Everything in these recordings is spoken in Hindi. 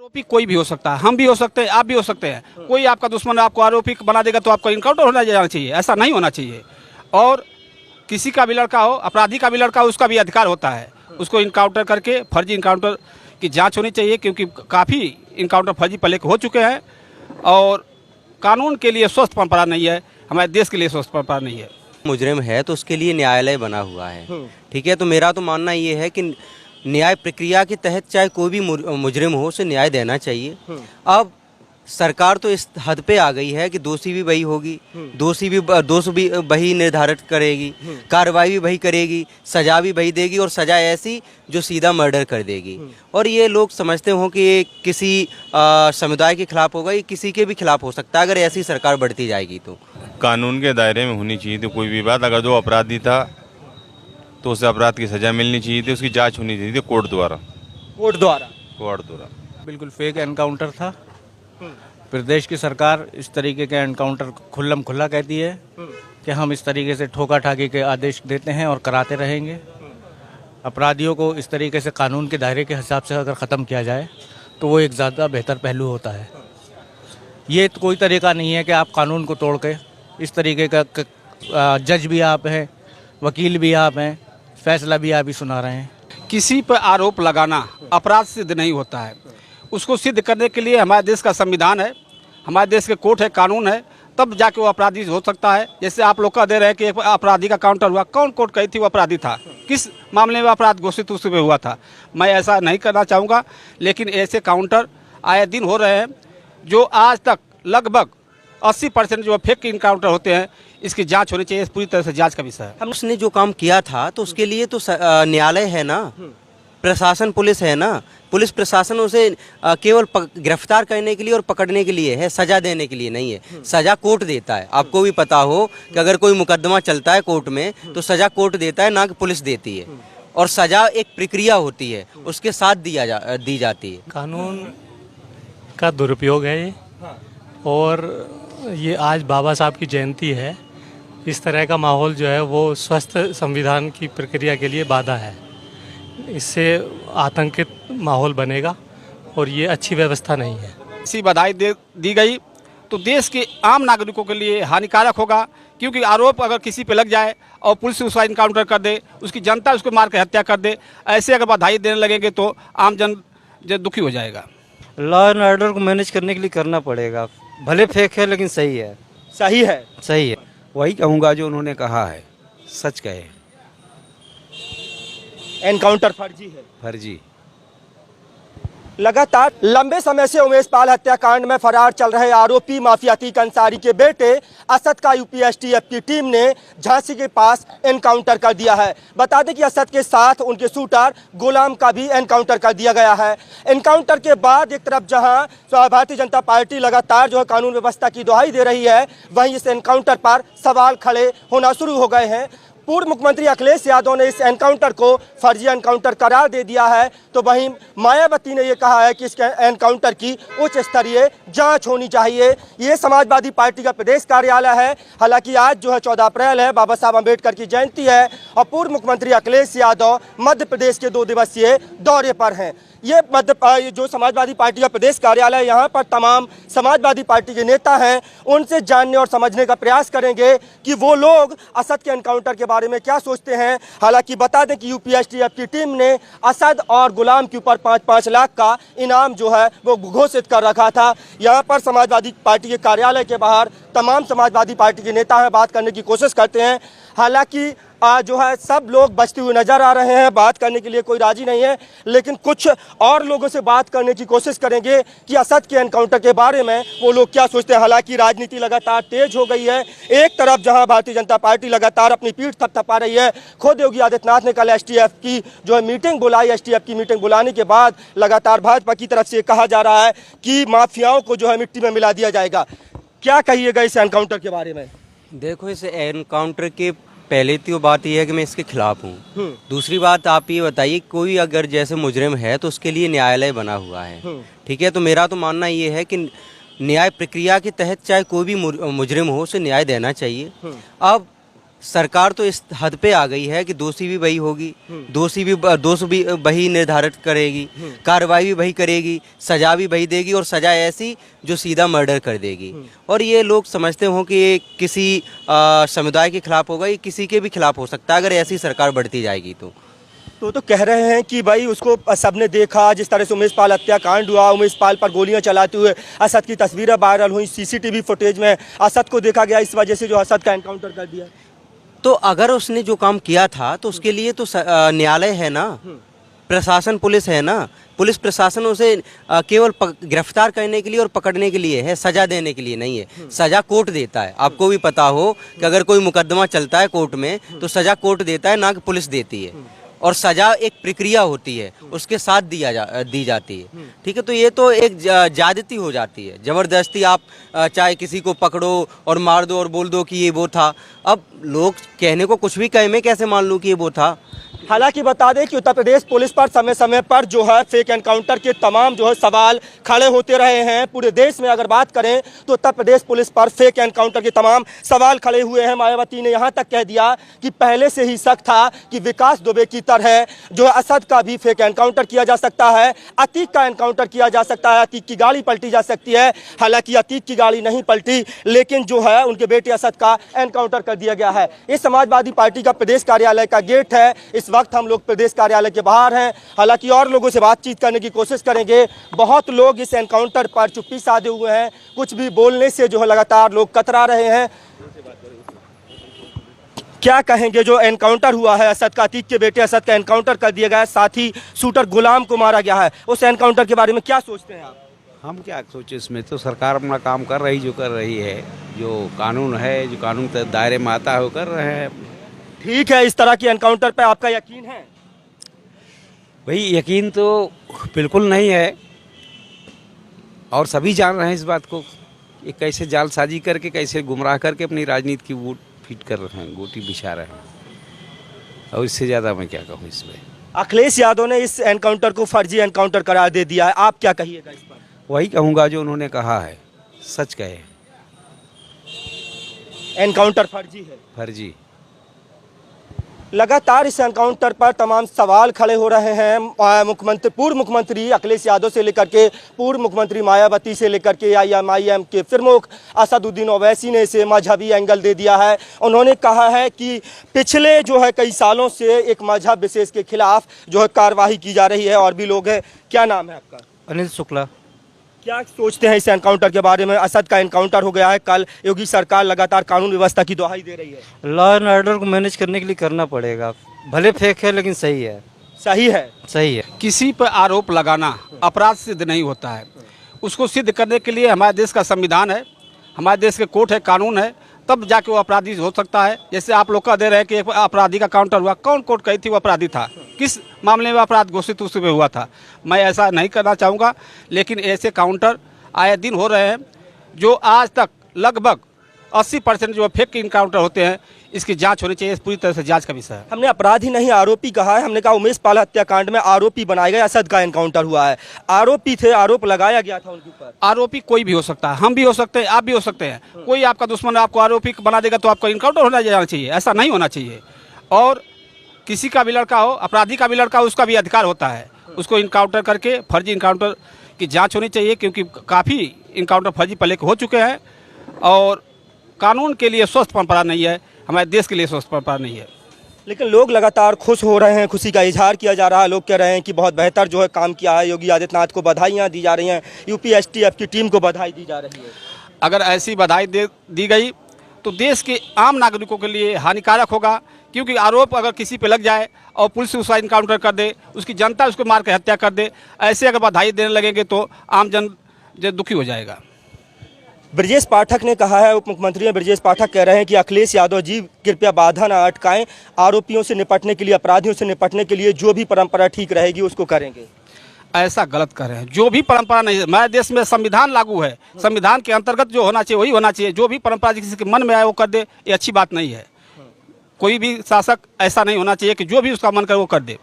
आरोपी कोई भी हो सकता है, हम भी हो सकते हैं, आप भी हो सकते हैं। कोई आपका दुश्मन आपको आरोपी बना देगा तो आपको इनकाउंटर होना जाना चाहिए, ऐसा नहीं होना चाहिए। और किसी का भी लड़का हो, अपराधी का भी लड़का हो, उसका भी अधिकार होता है उसको इनकाउंटर करके फर्जी इनकाउंटर की जांच होनी चाहिए, क्योंकि काफ़ी इनकाउंटर फर्जी पहले के हो चुके हैं और कानून के लिए स्वस्थ परंपरा नहीं है, हमारे देश के लिए स्वस्थ परंपरा नहीं है। मुजरिम है तो उसके लिए न्यायालय बना हुआ है, ठीक है। तो मेरा तो मानना ये है कि न्याय प्रक्रिया के तहत चाहे कोई भी मुजरिम हो उसे न्याय देना चाहिए। अब सरकार तो इस हद पे आ गई है कि दोषी भी वही होगी, दोष भी वही निर्धारित करेगी, कार्रवाई भी वही करेगी, सजा भी वही देगी और सजा ऐसी जो सीधा मर्डर कर देगी। और ये लोग समझते हो कि ये किसी समुदाय के खिलाफ होगा, ये किसी के भी खिलाफ हो सकता है अगर ऐसी सरकार बढ़ती जाएगी तो। कानून के दायरे में होनी चाहिए थी कोई भी बात। अगर जो अपराधी था तो उसे अपराध की सजा मिलनी चाहिए थी, उसकी जांच होनी चाहिए थी कोर्ट द्वारा। बिल्कुल फेक एनकाउंटर था। प्रदेश की सरकार इस तरीके के एनकाउंटर खुल्लम खुल्ला कहती है कि हम इस तरीके से ठोका ठाकी के आदेश देते हैं और कराते रहेंगे। अपराधियों को इस तरीके से कानून के दायरे के हिसाब से अगर ख़त्म किया जाए तो वो एक ज़्यादा बेहतर पहलू होता है। ये तो कोई तरीका नहीं है कि आप कानून को तोड़ के इस तरीके का जज भी आप हैं, वकील भी आप हैं, फैसला भी आप ही सुना रहे हैं। किसी पर आरोप लगाना अपराध सिद्ध नहीं होता है, उसको सिद्ध करने के लिए हमारे देश का संविधान है, हमारे देश के कोर्ट है, कानून है, तब जाके वो अपराधी हो सकता है। जैसे आप लोग कह दे रहे हैं कि एक अपराधी का काउंटर हुआ, कौन कोर्ट कही थी वो अपराधी था, किस मामले में अपराध घोषित उस पर हुआ था? मैं ऐसा नहीं करना चाहूँगा, लेकिन ऐसे काउंटर आए दिन हो रहे हैं जो आज तक लगभग 80% जो फेक इनकाउंटर होते हैं, इसकी जांच होनी चाहिए, पूरी तरह से जांच का विषय है। उसने जो काम किया था तो उसके लिए तो न्यायालय है ना, प्रशासन पुलिस है ना। पुलिस प्रशासन उसे केवल गिरफ्तार करने के लिए और पकड़ने के लिए है, सजा देने के लिए नहीं है। सजा कोर्ट देता है। आपको भी पता हो कि अगर कोई मुकदमा चलता है कोर्ट में तो सजा कोर्ट देता है, ना कि पुलिस देती है। और सजा एक प्रक्रिया होती है, उसके साथ दी जाती है। कानून का दुरुपयोग है ये, और ये आज बाबा साहब की जयंती है। इस तरह का माहौल जो है वो स्वस्थ संविधान की प्रक्रिया के लिए बाधा है। इससे आतंकित माहौल बनेगा और ये अच्छी व्यवस्था नहीं है। ऐसी बधाई दी गई तो देश के आम नागरिकों के लिए हानिकारक होगा, क्योंकि आरोप अगर किसी पे लग जाए और पुलिस उसका इनकाउंटर कर दे, उसकी जनता उसको मार के हत्या कर दे, ऐसे अगर बधाई देने लगेंगे तो आम जन दुखी हो जाएगा। लॉ एंड ऑर्डर को मैनेज करने के लिए करना पड़ेगा। भले फेक है लेकिन सही है। सही है, सही है। वही कहूँगा जो उन्होंने कहा है, सच कहे। एनकाउंटर फर्जी है। फर्जी। लगातार लंबे समय से उमेश पाल हत्याकांड में फरार चल रहे आरोपी माफिया अतीक अंसारी के बेटे असद का यूपी एसटीएफ की टीम ने झांसी के पास एनकाउंटर कर दिया है। बता दें कि असद के साथ उनके शूटर गुलाम का भी एनकाउंटर कर दिया गया है। एनकाउंटर के बाद एक तरफ जहां भारतीय जनता पार्टी लगातार जो है कानून व्यवस्था की दुहाई दे रही है, वहीं इस एनकाउंटर पर सवाल खड़े होना शुरू हो गए हैं। पूर्व मुख्यमंत्री अखिलेश यादव ने इस एनकाउंटर को फर्जी एनकाउंटर करार दे दिया है, तो वहीं मायावती ने यह कहा है कि इस एनकाउंटर की उच्च स्तरीय जांच होनी चाहिए। ये समाजवादी पार्टी का प्रदेश कार्यालय है। हालांकि आज जो है 14 अप्रैल है, बाबा साहब अम्बेडकर की जयंती है और पूर्व मुख्यमंत्री अखिलेश यादव मध्य प्रदेश के 2 दिवसीय दौरे पर हैं। ये जो समाजवादी पार्टी का प्रदेश कार्यालय, यहाँ पर तमाम समाजवादी पार्टी के नेता हैं, उनसे जानने और समझने का प्रयास करेंगे कि वो लोग असद के एनकाउंटर के बारे में क्या सोचते हैं। हालांकि बता दें कि यूपी एसटीएफ की टीम ने असद और गुलाम के ऊपर 5-5 लाख का इनाम जो है वो घोषित कर रखा था। यहाँ पर समाजवादी पार्टी के कार्यालय के बाहर तमाम समाजवादी पार्टी के नेता हैं, बात करने की कोशिश करते हैं। हालांकि जो है सब लोग बचते हुए नजर आ रहे हैं, बात करने के लिए कोई राजी नहीं है, लेकिन कुछ और लोगों से बात करने की कोशिश करेंगे कि असद के एनकाउंटर के बारे में वो लोग क्या सोचते हैं। हालांकि राजनीति लगातार तेज हो गई है। एक तरफ जहां भारतीय जनता पार्टी लगातार अपनी पीठ थपथपा रही है, खुद योगी आदित्यनाथ ने कल एसटीएफ की जो है मीटिंग बुलाई। एसटीएफ की मीटिंग बुलाने के बाद लगातार भाजपा की तरफ से कहा जा रहा है कि माफियाओं को जो है मिट्टी में मिला दिया जाएगा। क्या कहिएगा इस एनकाउंटर के बारे में? देखो, इस एनकाउंटर के पहले तो बात यह है कि मैं इसके खिलाफ हूँ। दूसरी बात आप ये बताइए, कोई अगर जैसे मुजरिम है तो उसके लिए न्यायालय बना हुआ है, ठीक है। तो मेरा तो मानना ये है कि न्याय प्रक्रिया के तहत चाहे कोई भी मुजरिम हो उसे न्याय देना चाहिए। अब सरकार तो इस हद पे आ गई है कि दोषी भी वही होगी, दोष भी वही निर्धारित करेगी, कार्रवाई भी वही करेगी, सजा भी वही देगी, और सजा ऐसी जो सीधा मर्डर कर देगी। और ये लोग समझते हों कि ये किसी समुदाय के खिलाफ होगा, ये किसी के भी खिलाफ हो सकता है अगर ऐसी सरकार बढ़ती जाएगी तो कह रहे हैं कि भाई उसको सबने देखा, जिस तरह से उमेश पाल हत्याकांड हुआ, उमेश पाल पर गोलियां चलाते हुए असद की तस्वीरें वायरल हुई, सीसीटीवी फुटेज में असद को देखा गया, इस वजह से जो असद का एनकाउंटर कर दिया। तो अगर उसने जो काम किया था तो उसके लिए तो न्यायालय है ना, प्रशासन, पुलिस है ना। पुलिस प्रशासन उसे केवल गिरफ्तार करने के लिए और पकड़ने के लिए है, सजा देने के लिए नहीं है। सजा कोर्ट देता है। आपको भी पता हो कि अगर कोई मुकदमा चलता है कोर्ट में तो सजा कोर्ट देता है, ना कि पुलिस देती है। और सजा एक प्रक्रिया होती है, उसके साथ दी जाती है। ठीक है, तो ये तो एक ज्यादती हो जाती है, जबरदस्ती आप चाहे किसी को पकड़ो और मार दो और बोल दो कि ये वो था। अब लोग कहने को कुछ भी कहे, मैं कैसे मान लूँ कि ये वो था। हालांकि बता दें कि उत्तर प्रदेश पुलिस पर समय समय पर जो है फेक एनकाउंटर के तमाम जो है सवाल खड़े होते रहे हैं। पूरे देश में अगर बात करें तो उत्तर प्रदेश पुलिस पर फेक एनकाउंटर के तमाम सवाल खड़े हुए हैं। मायावती ने यहां तक कह दिया कि पहले से ही शक था कि विकास दुबे की तरह जो है असद का भी फेक एनकाउंटर किया जा सकता है, अतीक का एनकाउंटर किया जा सकता है, अतीक की गाड़ी पलटी जा सकती है। हालांकि अतीक की गाड़ी नहीं पलटी, लेकिन जो है उनके बेटे असद का एनकाउंटर कर दिया गया है। ये समाजवादी पार्टी का प्रदेश कार्यालय का गेट है। इस वक्त हम लोग प्रदेश कार्यालय के बाहर हैं। हालांकि और लोगों से बातचीत करने की कोशिश करेंगे। बहुत लोग इस एनकाउंटर पर चुप्पी साधे हुए हैं, कुछ भी बोलने से जो है लगातार लोग कतरा रहे हैं। क्या कहेंगे जो एनकाउंटर हुआ है असद का, अतीक के बेटे असद का एनकाउंटर कर दिया गया है, साथ ही शूटर गुलाम को मारा गया है, उस एनकाउंटर के बारे में क्या सोचते हैं आप? हम क्या सोचे, इसमें तो सरकार अपना काम कर रही है, जो कानून है, जो कानून के दायरे में आता है वो कर रहे हैं। ठीक है, इस तरह की एनकाउंटर पे आपका यकीन है? भाई यकीन तो बिल्कुल नहीं है, और सभी जान रहे हैं इस बात को, ये कैसे जालसाजी करके, कैसे गुमराह करके अपनी राजनीति की वोट फिट कर रहे हैं, गोटी बिछा रहे हैं। और इससे ज़्यादा मैं क्या कहूँ इसमें। अखिलेश यादव ने इस एनकाउंटर को फर्जी एनकाउंटर करार दे दिया है, आप क्या कहिएगा इस पर? वही कहूँगा जो उन्होंने कहा है, सच कहे, एनकाउंटर फर्जी है। फर्जी। लगातार इस एनकाउंटर पर तमाम सवाल खड़े हो रहे हैं। पूर्व मुख्यमंत्री अखिलेश यादव से लेकर के पूर्व मुख्यमंत्री मायावती से लेकर के IMIM के प्रमुख असदुद्दीन ओवैसी ने इसे मजहबी एंगल दे दिया है। उन्होंने कहा है कि पिछले जो है कई सालों से एक मजहब विशेष के खिलाफ जो है कार्रवाई की जा रही है। और भी लोग हैं। क्या नाम है आपका? अनिल शुक्ला। क्या सोचते हैं इस एनकाउंटर के बारे में? असद का एनकाउंटर हो गया है, कल योगी सरकार लगातार कानून व्यवस्था की दुहाई दे रही है। लॉ एंड ऑर्डर को मैनेज करने के लिए करना पड़ेगा, भले फेक है लेकिन सही है। सही है, सही है। किसी पर आरोप लगाना अपराध सिद्ध नहीं होता है। उसको सिद्ध करने के लिए हमारे देश का संविधान है, हमारे देश के कोर्ट है, कानून है, तब जाके वो अपराधी हो सकता है। जैसे आप लोग कह दे रहे हैं कि एक अपराधी का काउंटर हुआ, कौन कोर्ट कही थी वो अपराधी था, किस मामले में अपराध घोषित उस पर हुआ था? मैं ऐसा नहीं करना चाहूँगा, लेकिन ऐसे काउंटर आए दिन हो रहे हैं जो आज तक लगभग 80% जो फेक इनकाउंटर होते हैं। इसकी जांच होनी चाहिए, पूरी तरह से जांच का विषय है। हमने अपराधी नहीं आरोपी कहा है। हमने कहा उमेश पाल हत्याकांड में आरोपी बनाए गए असद का एनकाउंटर हुआ है। आरोपी थे, आरोप लगाया गया था उनके ऊपर। आरोपी कोई भी हो सकता है, हम भी हो सकते हैं, आप भी हो सकते हैं। कोई आपका दुश्मन आपको आरोपी बना देगा तो आपको इनकाउंटर होना जाना चाहिए, ऐसा नहीं होना चाहिए। और किसी का भी लड़का हो, अपराधी का भी लड़का हो, उसका भी अधिकार होता है उसको इनकाउंटर करके फर्जी इनकाउंटर की जांच होनी चाहिए, क्योंकि काफ़ी इनकाउंटर फर्जी पहले हो चुके हैं। और कानून के लिए स्वस्थ परंपरा नहीं है, हमारे देश के लिए स्वस्थ परंपरा नहीं है। लेकिन लोग लगातार खुश हो रहे हैं, खुशी का इजहार किया जा रहा है। लोग कह रहे हैं कि बहुत बेहतर जो है काम किया है। योगी आदित्यनाथ को बधाइयाँ दी जा रही हैं, यूपी STF की टीम को बधाई दी जा रही है। अगर ऐसी बधाई दी गई तो देश के आम नागरिकों के लिए हानिकारक होगा, क्योंकि आरोप अगर किसी पे लग जाए और पुलिस उसका इनकाउंटर कर दे, उसकी जनता उसको मार के हत्या कर दे, ऐसे अगर बधाई देने लगेंगे तो आम जन दुखी हो जाएगा। ब्रजेश पाठक ने कहा है, उप मुख्यमंत्री ब्रजेश पाठक कह रहे हैं कि अखिलेश यादव जी कृपया बाधा न अटकाएं, आरोपियों से निपटने के लिए, अपराधियों से निपटने के लिए जो भी परंपरा ठीक रहेगी उसको करेंगे। ऐसा गलत कर रहे हैं। जो भी परंपरा नहीं, हमारे देश में संविधान लागू है, संविधान के अंतर्गत जो होना चाहिए वही होना चाहिए। जो भी परंपरा किसी के मन में आए वो कर दे, ये अच्छी बात नहीं है। कोई भी शासक ऐसा नहीं होना चाहिए कि जो भी उसका मन करे वो कर दे।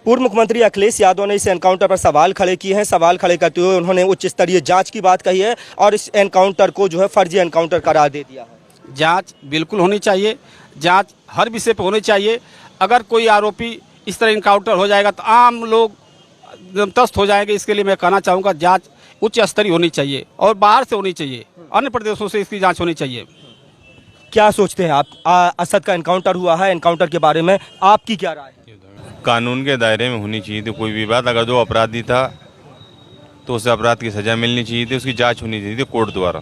पूर्व मुख्यमंत्री अखिलेश यादव ने इस एनकाउंटर पर सवाल खड़े किए हैं। सवाल खड़े करते हुए उन्होंने उच्च स्तरीय जांच की बात कही है और इस एनकाउंटर को जो है फर्जी एनकाउंटर करार दे दिया है। जांच बिल्कुल होनी चाहिए, जांच हर विषय पर होनी चाहिए। अगर कोई आरोपी इस तरह इनकाउंटर हो जाएगा तो आम लोग त्रस्त हो जाएंगे। इसके लिए मैं कहना चाहूँगा जांच उच्च स्तरीय होनी चाहिए और बाहर से होनी चाहिए, अन्य प्रदेशों से इसकी जांच होनी चाहिए। क्या सोचते हैं आप? असद का एनकाउंटर हुआ है, एनकाउंटर के बारे में आपकी क्या राय है? कानून के दायरे में होनी चाहिए थी कोई भी बात। अगर जो अपराधी था तो उसे अपराध की सजा मिलनी चाहिए थी, उसकी जांच होनी चाहिए थी कोर्ट द्वारा।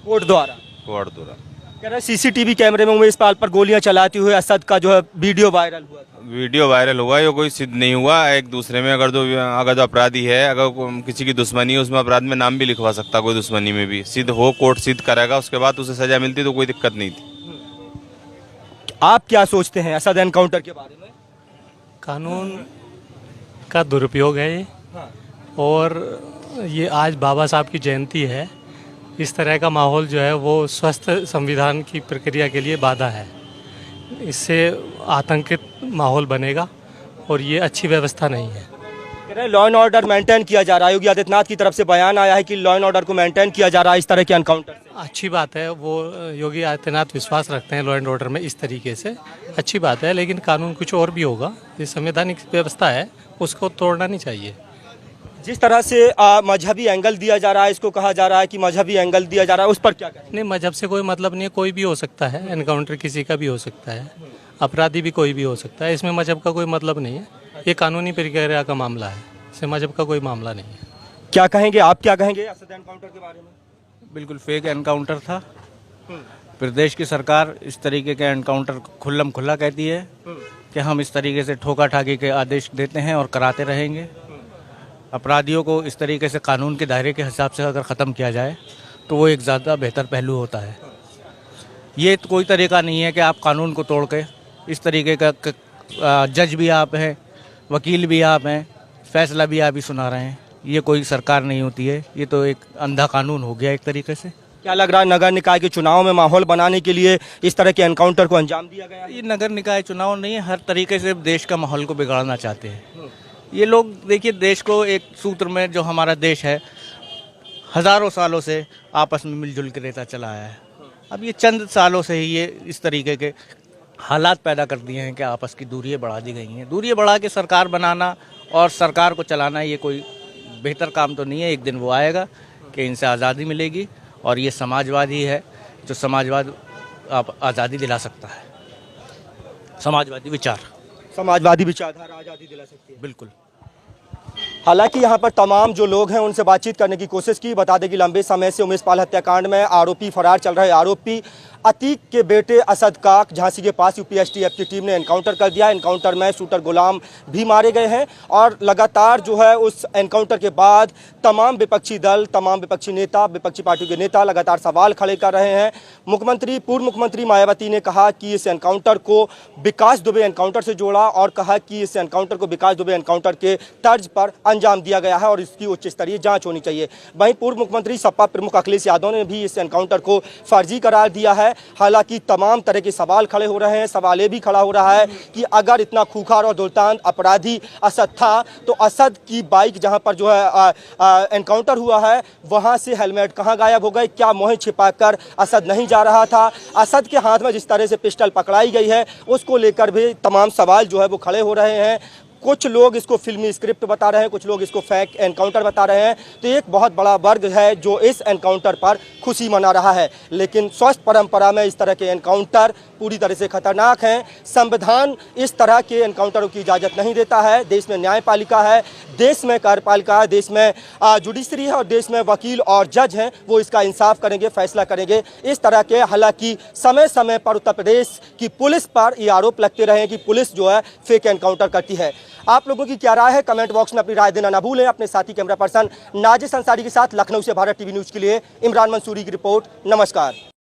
कोर्ट द्वारा कह कह रहे सीसीटीवी कैमरे में उमेश पाल पर गोलियां चलाते हुए असद का जो है वीडियो वायरल हुआ था। वीडियो वायरल हुआ, ये कोई सिद्ध नहीं हुआ। एक दूसरे में अगर जो अपराधी है, अगर किसी की दुश्मनी है, उसमें अपराध में नाम भी लिखवा सकता। कोई दुश्मनी में भी सिद्ध हो, कोर्ट सिद्ध करेगा, उसके बाद उसे सजा मिलती तो कोई दिक्कत नहीं थी। आप क्या सोचते हैं असद एनकाउंटर के बारे में? कानून का दुरुपयोग है ये, और ये आज बाबा साहब की जयंती है। इस तरह का माहौल जो है वो स्वस्थ संविधान की प्रक्रिया के लिए बाधा है। इससे आतंकित माहौल बनेगा और ये अच्छी व्यवस्था नहीं है। कह रहे लॉ एंड ऑर्डर मेंटेन किया जा रहा है। योगी आदित्यनाथ की तरफ से बयान आया है कि लॉ एंड ऑर्डर को मेंटेन किया जा रहा है इस तरह के एनकाउंटर से। अच्छी बात है, वो योगी आदित्यनाथ विश्वास रखते हैं लॉ एंड ऑर्डर में इस तरीके से, अच्छी बात है। लेकिन कानून कुछ और भी होगा। ये संवैधानिक व्यवस्था है, उसको तोड़ना नहीं चाहिए। जिस तरह से मजहबी एंगल दिया जा रहा है, इसको कहा जा रहा है कि मजहबी एंगल दिया जा रहा है, उस पर क्या कहें? नहीं, मजहब से कोई मतलब नहीं है, कोई भी हो सकता है। एनकाउंटर किसी का भी हो सकता है, अपराधी भी कोई भी हो सकता है। इसमें मजहब का कोई मतलब नहीं है। ये कानूनी प्रक्रिया का मामला है, इससे मजहब का कोई मामला नहीं है। क्या कहेंगे आप, क्या कहेंगे असद एनकाउंटर के बारे में? बिल्कुल फेक एनकाउंटर था। प्रदेश की सरकार इस तरीके के एनकाउंटर खुल्लम खुल्ला कहती है कि हम इस तरीके से ठोका ठाकी के आदेश देते हैं और कराते रहेंगे। अपराधियों को इस तरीके से कानून के दायरे के हिसाब से अगर ख़त्म किया जाए तो वो एक ज़्यादा बेहतर पहलू होता है। ये तो कोई तरीका नहीं है कि आप कानून को तोड़ के इस तरीके का जज भी आप हैं, वकील भी आप हैं, फैसला भी आप ही सुना रहे हैं। ये कोई सरकार नहीं होती है, ये तो एक अंधा कानून हो गया एक तरीके से। क्या लग रहा है नगर निकाय के चुनाव में माहौल बनाने के लिए इस तरह के एनकाउंटर को अंजाम दिया गया है? ये नगर निकाय चुनाव नहीं है, हर तरीके से देश का माहौल को बिगाड़ना चाहते हैं ये लोग। देखिए, देश को एक सूत्र में जो हमारा देश है हज़ारों सालों से आपस में मिलजुल के रहता चला आया है। अब ये चंद सालों से ही ये इस तरीके के हालात पैदा कर दिए हैं कि आपस की दूरियां बढ़ा दी गई हैं। दूरियां बढ़ा के सरकार बनाना और सरकार को चलाना ये कोई बेहतर काम तो नहीं है। एक दिन वो आएगा कि इनसे आज़ादी मिलेगी, और ये समाजवाद ही है जो समाजवाद आप आज़ादी दिला सकता है। समाजवादी विचारधारा आज़ादी दिला सकती है। बिल्कुल। हालांकि यहाँ पर तमाम जो लोग हैं उनसे बातचीत करने की कोशिश की। बता दें कि लंबे समय से उमेश पाल हत्याकांड में आरोपी फरार चल रहे आरोपी अतीक के बेटे असद का झांसी के पास यूपीएसटीएफ की टीम ने एनकाउंटर कर दिया। एनकाउंटर में शूटर गुलाम भी मारे गए हैं, और लगातार जो है उस एनकाउंटर के बाद तमाम विपक्षी दल, तमाम विपक्षी नेता, विपक्षी पार्टी के नेता लगातार सवाल खड़े कर रहे हैं। पूर्व मुख्यमंत्री मायावती ने कहा कि इस एनकाउंटर को विकास दुबे एनकाउंटर से जोड़ा, और कहा कि इस एनकाउंटर को विकास दुबे एनकाउंटर के तर्ज पर अंजाम दिया गया है और इसकी उच्च स्तरीय जाँच होनी चाहिए। वहीं पूर्व मुख्यमंत्री सपा प्रमुख अखिलेश यादव ने भी इस एनकाउंटर को फर्जी करार दिया है। हालांकि तमाम तरह के सवाल खड़े हो रहे हैं। सवाल ये भी खड़ा हो रहा है कि अगर इतना खूंखार और दुर्दांत अपराधी असद था तो असद की बाइक जहां पर जो है एनकाउंटर हुआ है वहां से हेलमेट कहां गायब हो गए? क्या मोहन छिपाकर असद नहीं जा रहा था? असद के हाथ में जिस तरह से पिस्टल पकड़ाई गई है उसको लेकर भी तमाम सवाल जो है वो खड़े हो रहे हैं। कुछ लोग इसको फिल्मी स्क्रिप्ट बता रहे हैं, कुछ लोग इसको फेक एनकाउंटर बता रहे हैं। तो एक बहुत बड़ा वर्ग है जो इस एनकाउंटर पर खुशी मना रहा है, लेकिन स्वस्थ परंपरा में इस तरह के एनकाउंटर पूरी तरह से खतरनाक हैं। संविधान इस तरह के एनकाउंटरों की इजाज़त नहीं देता है। देश में न्यायपालिका है, देश में कार्यपालिका है, देश में जुडिशरी है और देश में वकील और जज हैं, वो इसका इंसाफ करेंगे, फैसला करेंगे। इस तरह के हालांकि समय समय पर उत्तर प्रदेश की पुलिस पर ये आरोप लगते रहे कि पुलिस जो है फेक एनकाउंटर करती है। आप लोगों की क्या राय है? कमेंट बॉक्स में अपनी राय देना ना भूलें। अपने साथी कैमरा पर्सन नाजिस अंसारी के साथ लखनऊ से भारत टीवी न्यूज़ के लिए इमरान मंसूरी की रिपोर्ट। नमस्कार।